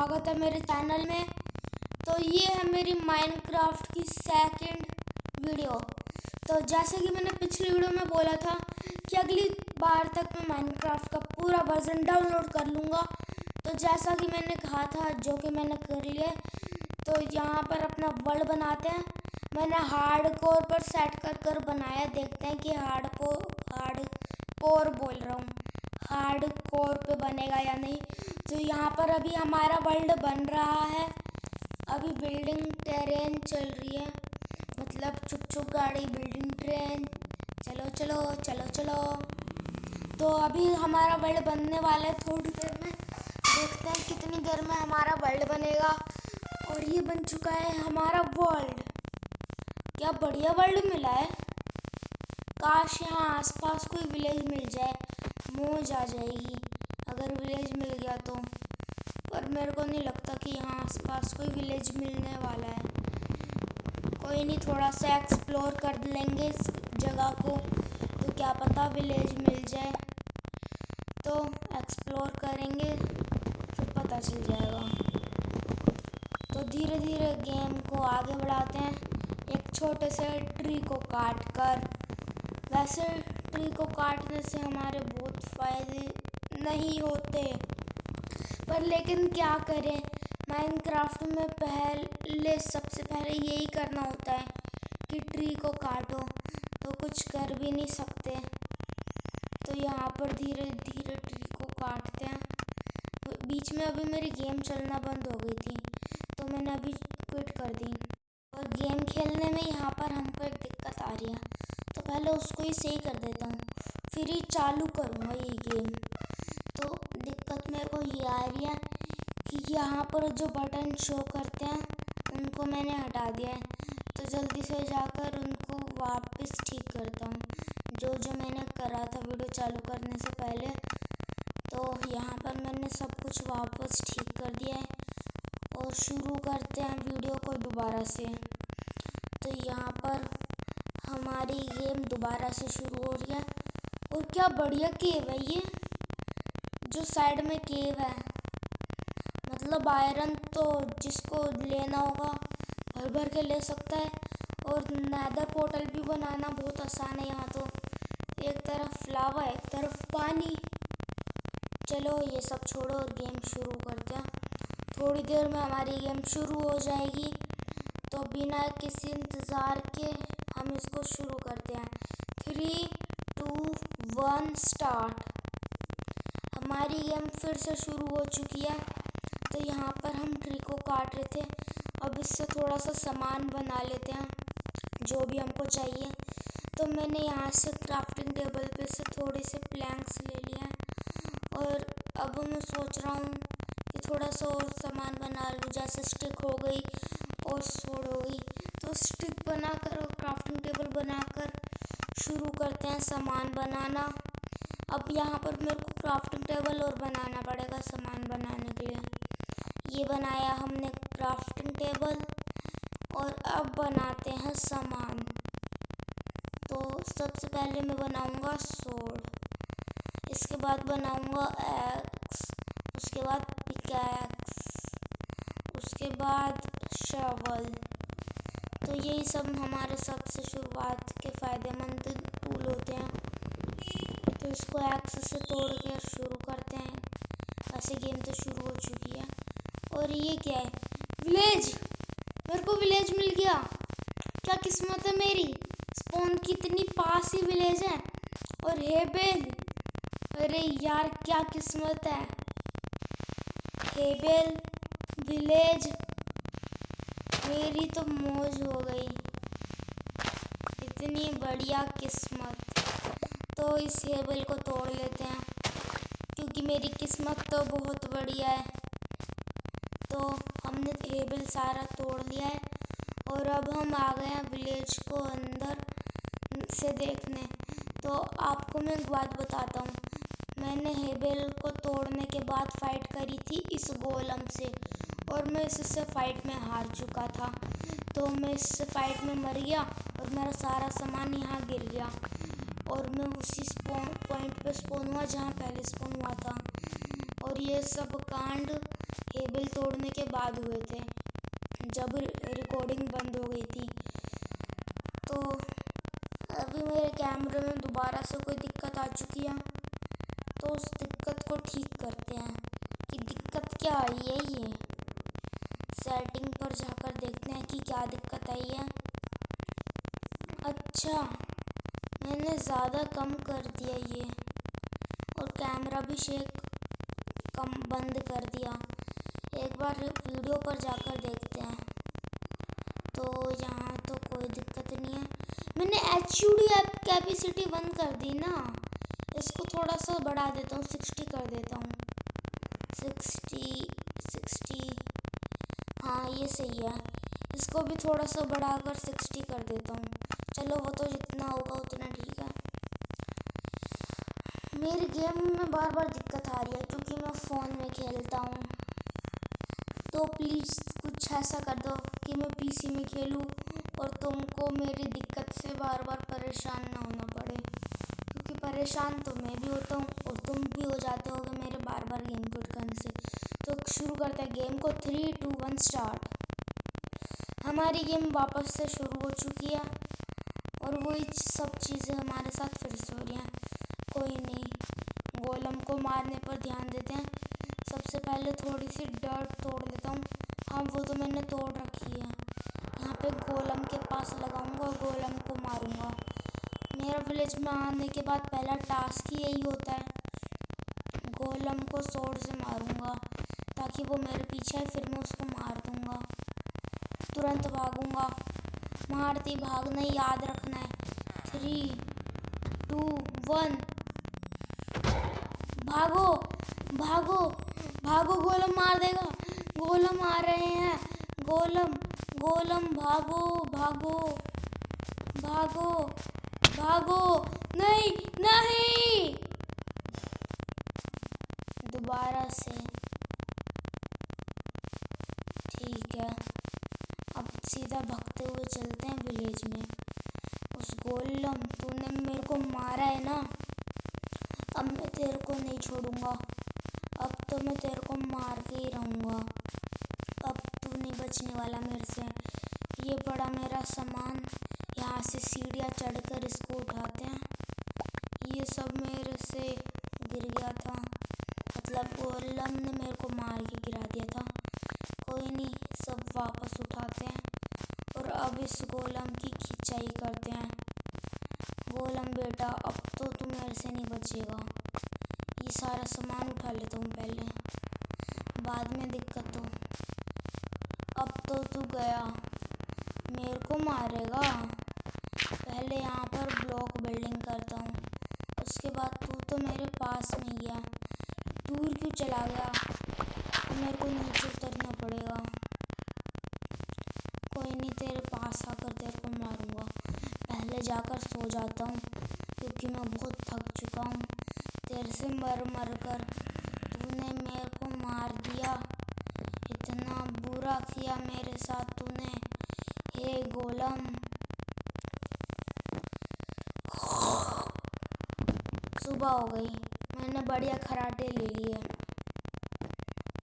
स्वागत है मेरे चैनल में। तो ये है मेरी माइनक्राफ्ट की सेकंड वीडियो। तो जैसे कि मैंने पिछली वीडियो में बोला था कि अगली बार तक मैं माइनक्राफ्ट का पूरा वर्जन डाउनलोड कर लूँगा, तो जैसा कि मैंने कहा था, जो कि मैंने कर लिया। तो यहाँ पर अपना वर्ल्ड बनाते हैं। मैंने हार्ड कोर पर सेट कर बनाया। देखते हैं कि हार्ड कोर बोल रहा हूँ, हार्ड कोर पे बनेगा या नहीं। तो यहाँ पर अभी हमारा वर्ल्ड बन रहा है। अभी बिल्डिंग ट्रेन चल रही है, मतलब चुप चुप गाड़ी बिल्डिंग ट्रेन, चलो चलो चलो चलो। तो अभी हमारा वर्ल्ड बनने वाला है थोड़ी देर में। देखते हैं कितनी देर में हमारा वर्ल्ड बनेगा। और ये बन चुका है हमारा वर्ल्ड। क्या बढ़िया वर्ल्ड मिला है। काश यहाँ आसपास कोई विलेज मिल जाए, मौज आ जाएगी अगर विलेज मिल गया तो। पर मेरे को नहीं लगता कि यहाँ आसपास कोई विलेज मिलने वाला है। कोई नहीं, थोड़ा सा एक्सप्लोर कर लेंगे इस जगह को, तो क्या पता विलेज मिल जाए। तो एक्सप्लोर करेंगे, फिर पता चल जाएगा। तो धीरे धीरे गेम को आगे बढ़ाते हैं, एक छोटे से ट्री को काट कर। वैसे ट्री को काटने से हमारे बहुत फ़ायदे नहीं होते, पर लेकिन क्या करें, माइनक्राफ्ट में सबसे पहले यही करना होता है कि ट्री को काटो, तो कुछ कर भी नहीं सकते। तो यहाँ पर धीरे धीरे ट्री को काटते हैं। बीच में अभी मेरी गेम चलना बंद हो गई थी, तो मैंने अभी क्विट कर दी। और गेम खेलने में यहाँ पर हमको एक दिक्कत आ रही है, तो पहले उसको ही सही कर देता हूँ, फिर ही चालू करूँगा ये गेम। तो दिक्कत मेरे को ये आ रही है कि यहाँ पर जो बटन शो करते हैं उनको मैंने हटा दिया है। तो जल्दी से जाकर उनको वापस ठीक करता हूँ, जो मैंने करा था वीडियो चालू करने से पहले। तो यहाँ पर मैंने सब कुछ वापस ठीक कर दिया है और शुरू करते हैं वीडियो को दोबारा से। तो यहाँ पर हमारी गेम दोबारा से शुरू हो रही है। और क्या बढ़िया केव है ये, जो साइड में केव है। मतलब आयरन तो जिसको लेना होगा भर भर के ले सकता है। और नेदर पोर्टल भी बनाना बहुत आसान है यहाँ तो। एक तरफ लावा, एक तरफ पानी। चलो ये सब छोड़ो और गेम शुरू करते हैं। थोड़ी देर में हमारी गेम शुरू हो जाएगी, तो बिना किसी इंतज़ार के हम इसको शुरू करते हैं। 3, 2, 1 स्टार्ट। हमारी गेम फिर से शुरू हो चुकी है। तो यहाँ पर हम ट्री को काट रहे थे, अब इससे थोड़ा सा सामान बना लेते हैं जो भी हमको चाहिए। तो मैंने यहाँ से क्राफ्टिंग टेबल पे से थोड़े से प्लैंक्स ले लिए हैं। और अब मैं सोच रहा हूँ कि थोड़ा सा और सामान बना लूँ, जैसे स्टिक हो गई और सोड हो गई। तो स्टिक बनाकर और क्राफ्टिंग टेबल बनाकर शुरू करते हैं सामान बनाना। अब यहाँ पर मेरे को क्राफ्टिंग टेबल और बनाना पड़ेगा सामान बनाने के लिए। ये बनाया हमने क्राफ्टिंग टेबल, और अब बनाते हैं सामान। तो सबसे पहले मैं बनाऊंगा सोड, इसके बाद बनाऊंगा एक्स, उसके बाद पिकैक्स, उसके बाद शवल। तो यही सब हमारे सबसे शुरुआत के फ़ायदेमंद टूल होते हैं। तो इसको एक्स से तोड़ के शुरू करते हैं। ऐसे गेम तो शुरू हो चुकी है। और ये क्या है, विलेज। मेरे को विलेज मिल गया, क्या किस्मत है मेरी। स्पॉन कितनी पास ही विलेज है। और हेबेल, अरे यार क्या किस्मत है। हेबेल, विलेज, मेरी तो मौज हो गई, इतनी बढ़िया किस्मत। तो इस हेबल को तोड़ लेते हैं, क्योंकि मेरी किस्मत तो बहुत बढ़िया है। तो हमने हेबल सारा तोड़ लिया है, और अब हम आ गए हैं विलेज को अंदर से देखने। तो आपको मैं एक बात बताता हूँ, मैंने हेबल को तोड़ने के बाद फाइट करी थी इस गोलम से, और मैं इससे फाइट में हार चुका था। तो मैं इस फाइट में मर गया और मेरा सारा सामान यहाँ गिर गया, और मैं उसी पॉइंट पे स्पॉन हुआ जहाँ पहले स्पॉन हुआ था। और ये सब कांड हेबल बिल तोड़ने के बाद हुए थे, जब रिकॉर्डिंग बंद हो गई थी। तो अभी मेरे कैमरे में दोबारा से कोई दिक्कत आ चुकी है, तो उस दिक्कत को ठीक करते हैं कि दिक्कत क्या आई है। ये सेटिंग पर जाकर देखते हैं कि क्या दिक्कत आई है। अच्छा, मैंने ज़्यादा कम कर दिया ये, और कैमरा भी शेक कम बंद कर दिया। एक बार वीडियो पर जाकर देखते हैं। तो यहाँ तो कोई दिक्कत नहीं है। मैंने HUD कैपेसिटी बंद कर दी ना, इसको थोड़ा सा बढ़ा देता हूँ, 60 कर देता हूँ। 60 हाँ ये सही है। इसको भी थोड़ा सा बढ़ाकर 60 कर देता हूँ। चलो वो तो जितना होगा उतना ठीक है। मेरे गेम में बार बार दिक्कत आ रही है क्योंकि मैं फ़ोन में खेलता हूँ। तो प्लीज़ कुछ ऐसा कर दो कि मैं PC में खेलूँ और तुमको मेरी दिक्कत से बार बार परेशान ना होना पड़े, क्योंकि परेशान तो मैं भी होता हूँ और तुम भी हो जाते होगे मेरे बार बार गेम क्विट करने से। तो शुरू करते हैं गेम को। 3, 2, 1 स्टार्ट। हमारी गेम वापस से शुरू हो चुकी है और वही सब चीज़ें हमारे साथ फिर से हो रही हैं। कोई नहीं, गोलम को मारने पर ध्यान देते हैं। सबसे पहले थोड़ी सी डर्ट तोड़ देता हूँ। हाँ वो तो मैंने तोड़ रखी है। यहाँ पे गोलम के पास लगाऊंगा और गोलम को मारूंगा। मेरा विलेज में आने के बाद पहला टास्क ही यही होता है, गोलम को स्वॉर्ड से मारूंगा ताकि वो मेरे पीछे है, फिर मैं उसको मार दूंगा। तुरंत भागूंगा, मारते भागना ही याद रखना है। 3, 2, 1 भागो भागो भागो, गोलम मार देगा। गोलम आ रहे हैं, गोलम गोलम भागो भागो भागो भागो। नहीं नहीं, दोबारा से। ठीक है, अब सीधा भागते हुए चलते हैं विलेज में। उस गोलम, तूने मेरे को मारा है ना, अब मैं तेरे को नहीं छोड़ूंगा। अब तो मैं तेरे को मार के ही रहूँगा। अब तू नहीं बचने वाला मेरे से। ये पड़ा मेरा सामान, यहाँ से सीढ़ियाँ चढ़कर इसको उठाते हैं। ये सब मेरे से गिर गया था, मतलब गोलम ने मेरे को मार के गिरा दिया था। कोई नहीं, सब वापस उठाते हैं और अब इस गोलम की खिंचाई करते हैं। गोलम बेटा, अब तो तू मेरे से नहीं बचेगा। ये सारा सामान उठा लेता हूँ पहले, बाद में दिक्कत हो। अब तो तू गया, मेरे को मारेगा। पहले यहाँ पर ब्लॉक बिल्डिंग करता हूँ, उसके बाद तू तो मेरे पास में गया, दूर क्यों चला गया? तो मेरे को नीचे उतरना पड़ेगा। कोई नहीं, तेरे पास आकर तेरे को मारूंगा। पहले जाकर सो जाता हूँ क्योंकि मैं बहुत थक चुका हूँ तेरे से मर मर कर। तूने मेरे को मार दिया, इतना बुरा किया मेरे साथ तूने, हे गोलम। सुबह हो गई, मैंने बढ़िया खराटे ले लिए।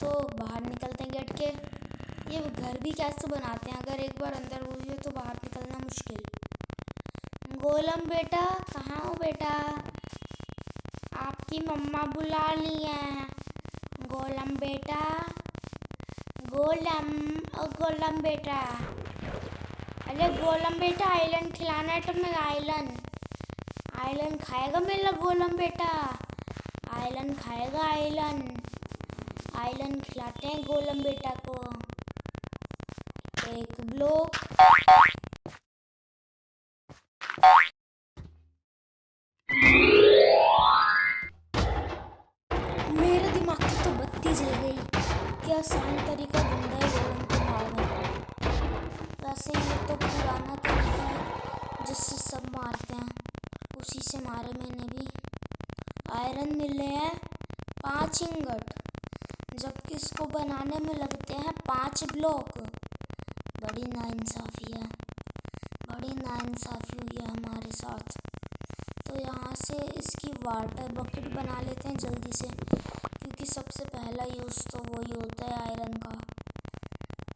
तो बाहर निकलते हैं गेट के। ये घर भी कैसे बनाते हैं, अगर एक बार अंदर घुस गए तो बाहर निकलना मुश्किल। गोलम बेटा, कहाँ हो बेटा? आपकी मम्मा बुला ली है। गोलम बेटा, गोलम ओ गोलम बेटा। अरे गोलम बेटा, आइलैंड खिलाना है तुम्हें, आइलैंड। आइलैंड खाएगा मेरा गोलम बेटा, आइलैंड खाएगा, आइलैंड। आइलैंड खिलाते हैं गोलम बेटा को। एक ब्लॉक, मेरे दिमाग की तो बत्ती जल गई। क्या आसान तरीका ढूंढा है गोलम को मारने का। वैसे ये तो पुराना तरीका है जिससे सब मारते हैं, उसी से मारे मैंने भी। आयरन मिले हैं 5 इंगट, जबकि इसको बनाने में लगते हैं 5 ब्लॉक। बड़ी नाइंसाफ़ी है, बड़ी नाइंसाफ़ी हुई है हमारे साथ। तो यहाँ से इसकी वाटर बकेट बना लेते हैं जल्दी से, क्योंकि क्योंकि सबसे पहला यूज़ तो वही होता है आयरन का।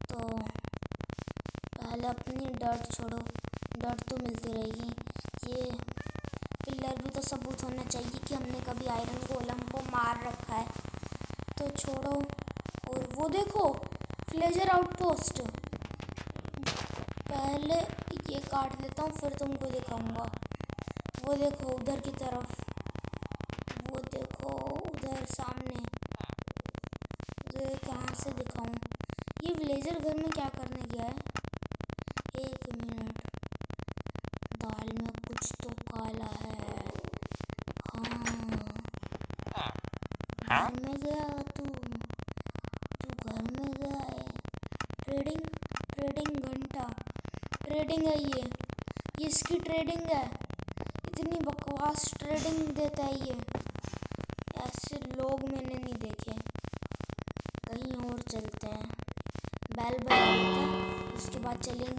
तो पहले अपनी डर्ट छोड़ो, डर्ट तो मिलती रहेगी। ये पिलर भी तो सबूत होना चाहिए कि हमने कभी आयरन गोलम को मार रखा है। तो छोड़ो, और वो देखो विलेजर आउटपोस्ट। पहले ये काट लेता हूँ फिर तुमको दिखाऊंगा। वो देखो उधर की तरफ, वो देखो उधर सामने। ये कहाँ से दिखाऊं? ये विलेजर घर में क्या करने गया है? एक मिनट, दाल में कुछ तो काला है। हाँ, घर में गया तू घर में गया है। ट्रेडिंग घंटा, ट्रेडिंग है ये इसकी ट्रेडिंग है। इतनी बकवास ट्रेडिंग देता है ये। ऐसे लोग मैंने नहीं देखे। कहीं और चलते हैं, बैल बजा लेते हैं, उसके बाद चलेंगे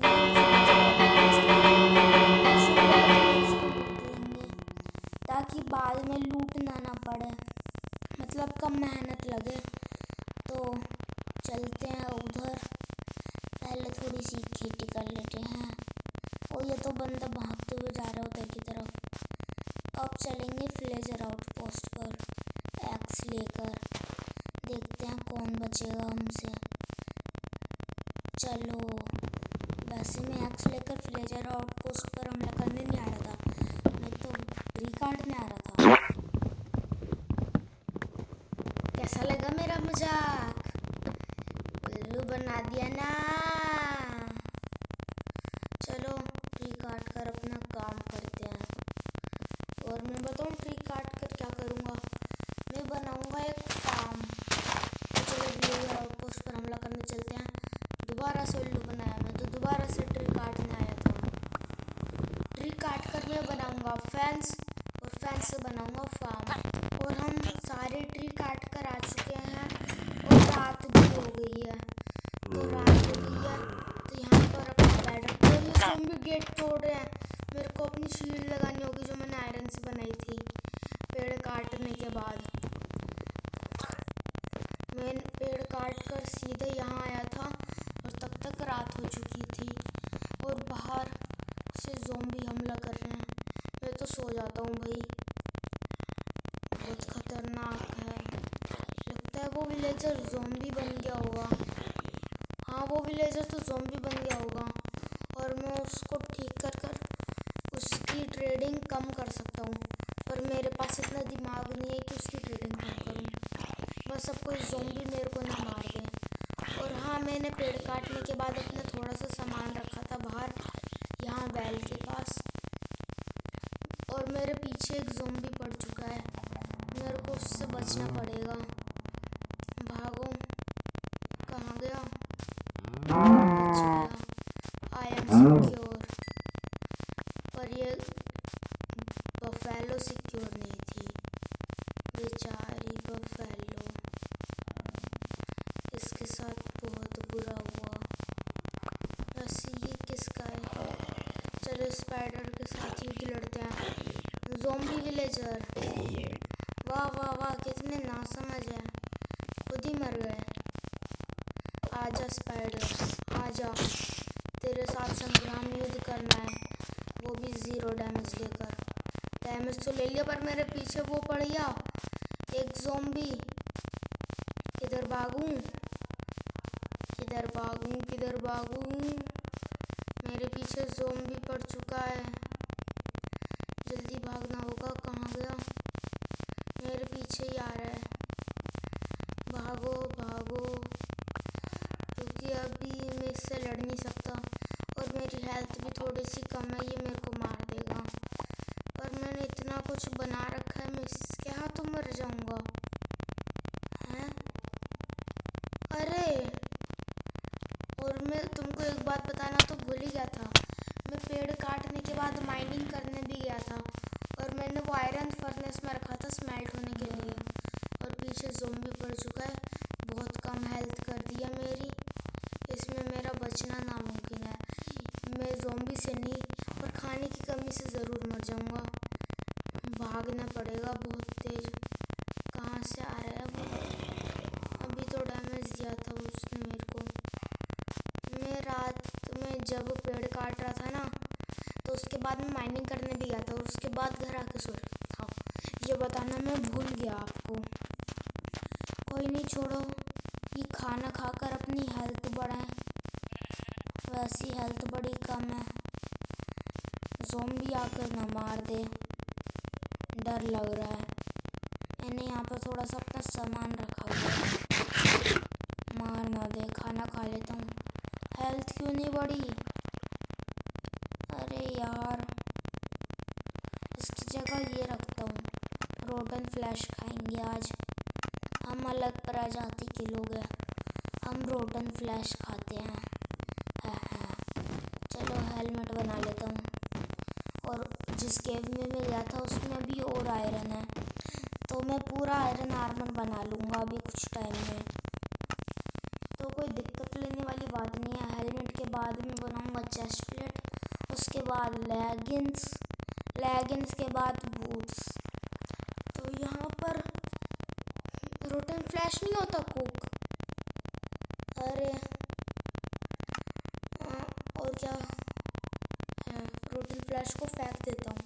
ताकि बाद में लूटना ना पड़े, मतलब कम मेहनत लगे। तो चलते हैं उधर, पहले थोड़ी सी खेती कर लेते हैं। और ये तो बंदा भागते हुए जा रहा है उधर की तरफ। अब चलेंगे विलेजर आउटपोस्ट पर एक्स लेकर, देखते हैं कौन बचेगा हमसे। चलो, वैसे मैं एक्स लेकर विलेजर आउटपोस्ट पर हमला करने नहीं आ रहा था, मैं तो ट्री काटने आ रहा था। कैसा लगा मेरा मजाक? उल्लू बना दिया ना। चलो ट्री काट कर अपना काम करते हैं। और मैं बताऊँ ट्री काट कर क्या करूँगा? मैं बनाऊँगा एक फार्म। तो चलो विलेजर आउटपोस्ट पर हमला करने चलते हैं। दोबारा से उल्लू बनाया मैं, तो दोबारा से ट्री काटने आया था। ट्री काट कर मैं बनाऊँगा फेंस, और फेंस से बनाऊँगा फार्म। और हम सारे ट्री काट कर आ चुके हैं, और रात भी हो गई है। तो रात हो गई है तो यहाँ पर अपना बेड रखते हैं। ये ज़ॉम्बी गेट तोड़ रहे हैं। मेरे को अपनी शील्ड लगानी होगी जो मैंने आयरन से बनाई थी पेड़ काटने के बाद। मैं पेड़ काट कर सीधे यहाँ आया था और तब तक रात हो चुकी थी और बाहर से ज़ॉम्बी हमला कर रहे हैं। मैं तो सो जाता हूँ भाई, बहुत खतरनाक है। लगता है वो विलेजर ज़ॉम्बी बन गया होगा। हाँ, वो विलेजर तो ज़ॉम्बी बन गया होगा, और मैं उसको ठीक कर उसकी ट्रेडिंग कम कर सकता हूँ। पर मेरे पास इतना दिमाग नहीं है कि उसकी ट्रेडिंग कम करूँ। बस अब कोई ज़ॉम्बी मेरे को ना मार दे। और हाँ, मैंने पेड़ काटने के बाद अपने थोड़ा सा सामान रखा था बाहर, यहाँ बैल के पास। और मेरे पीछे एक ज़ॉम्बी पड़ चुका है, मेरे को उससे बचना पड़ेगा। भागो, कहाँ गया? बच गया, आई एम सिक्योर। पर ये बफेलो सिक्योर नहीं थी, बेचारी बफेलो। इसके साथ बहुत बुरा हुआ। वैसे ये किसका है? चलो स्पाइडर के साथ ही लड़ते हैं। ज़ॉम्बी विलेजर, वाह वाह वाह, कितने नासमझ है, खुद ही मर गए। आजा स्पाइडर आजा, तेरे साथ संग्राम युद्ध करना है, वो भी 0 डैमेज लेकर। डैमेज तो ले लिया पर मेरे पीछे वो पड़ गया एक ज़ॉम्बी। किधर भागूं, किधर भागूं, किधर भागूं? मेरे पीछे ज़ॉम्बी पड़ चुका है, जल्दी भागना होगा। कहाँ गया? मेरे पीछे ही आ रहा है। भागो भागो, क्योंकि अभी मैं इससे लड़ नहीं सकता और मेरी हेल्थ भी थोड़ी सी कम है, ये मेरे को मार देगा। पर मैंने इतना कुछ बना रखा है, मैं इसके हाथों मर जाऊंगा। हैं? अरे, और मैं तुमको एक बात बताना तो भूल ही गया था, मैं पेड़ काटने के बाद माइनिंग करने भी गया था और मैंने वो आयरन फर्नेस में रखा था स्मेल्ट होने के लिए। और पीछे ज़ॉम्बी पड़ चुका है, बहुत कम हेल्थ कर दिया मेरी। इसमें मेरा बचना नामुमकिन है। मैं ज़ॉम्बी से नहीं पर खाने की कमी से ज़रूर मर जाऊंगा। भागना पड़ेगा बहुत तेज। कहाँ से आ रहा है वो? उसके बाद मैं माइनिंग करने भी गया था और उसके बाद घर आके सो रहा था। ये बताना मैं भूल गया आपको। कोई नहीं, छोड़ो। ये खाना खाकर अपनी हेल्थ बढ़ाएं, वैसी हेल्थ बड़ी कम है। ज़ॉम्बी आकर ना मार दे, डर लग रहा है। मैंने यहाँ पर थोड़ा सा अपना सामान रखा हुआ है, मार ना दे। खाना खा लेता हूँ। हेल्थ क्यों नहीं बढ़ी? अरे यार, इसकी जगह ये रखता हूँ। रोटन फ्लैश खाएंगे आज। हम अलग प्रजाति के लोग हैं, हम रोटन फ्लैश खाते हैं। चलो हेलमेट बना लेता हूँ। और जिस केव में मैं गया था उसमें भी और आयरन है, तो मैं पूरा आयरन आर्मर बना लूँगा अभी कुछ टाइम में। तो कोई दिक्कत लेने वाली बात नहीं है। हेलमेट के बाद मैं बनाऊँगा चेस्ट प्लेट, उसके बाद लेगिंग्स के बाद बूट्स। तो यहाँ पर रोटन फ्लैश नहीं होता कुक। अरे और क्या है, रोटन फ्लैश को फेंक देता हूँ।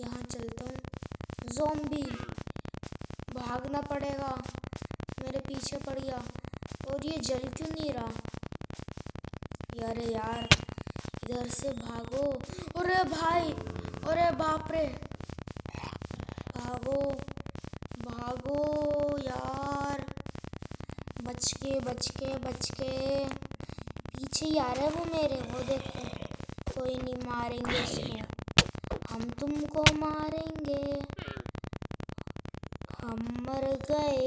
यहाँ चलता हूँ। ज़ॉम्बी, भागना पड़ेगा, मेरे पीछे पड़ गया। और ये जल क्यों नहीं रहा? अरे यार, इधर से भागो। अरे भाई, अरे बाप रे, भागो भागो यार। बच के पीछे ही आ रहा है वो मेरे। वो देखो, कोई नहीं, मारेंगे इसको, हम तुमको मारेंगे। हम मर गए।